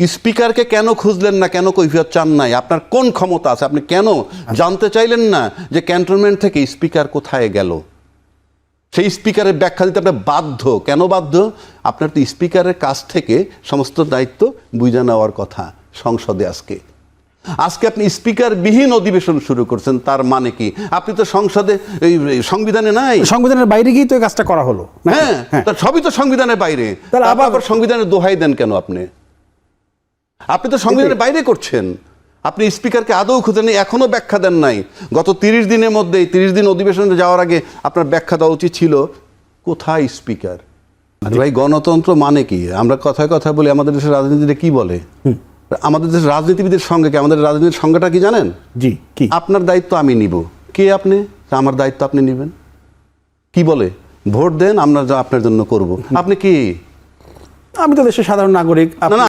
স্পিকারকে কেন খুঁজলেন না, কেন কৈফিয়ত চান নাই? আপনার কোন ক্ষমতা আছে? আপনি কেন জানতে চাইলেন না যে ক্যান্টনমেন্ট থেকে স্পিকার কোথায় গেল? সেই স্পিকারের ব্যাখ্যা দিতে আপনি বাধ্য। কেন বাধ্য? আপনার তো স্পিকারের কাছ থেকে সমস্ত দায়িত্ব বুঝে নেওয়ার কথা সংসদে। আজকে আপনি স্পিকারবিহীন অধিবেশন শুরু করছেন, তার মানে কি? আপনি তো সংসদে এই সংবিধানে নাই, সংবিধানের বাইরে গিয়ে তো এই কাজটা করা হলো। হ্যাঁ, সবই তো সংবিধানের বাইরে। তাহলে আবার সংবিধানের দোহাই দেন কেন আপনি? আপনি তো সংবিধানের বাইরে করছেন। আপনি স্পিকারকে আদৌ খুঁজেন, এখনো ব্যাখ্যা দেন নাই। গত 30 দিনের মধ্যে, 30 দিন অধিবেশনে যাওয়ার আগে আপনার ব্যাখ্যা দেওয়া উচিত ছিল। কোথায় স্পিকার? ভাই, গণতন্ত্র মানে কি? আমরা কথায় কথা বলি আমাদের দেশের রাজনীতিটা কি বলে? আমাদের দেশের রাজনীতিবিদের সঙ্গে কি, আমাদের রাজনীতির সংজ্ঞাটা কি জানেন? জি, কি? আপনার দায়িত্ব আমি নিব। কে আপনি? আমার দায়িত্ব আপনি নেবেন। কি বলে? ভোট দেন, আমরা যা আপনার জন্য করব। আপনি কি? আমি তো দেশের সাধারণ নাগরিক। না,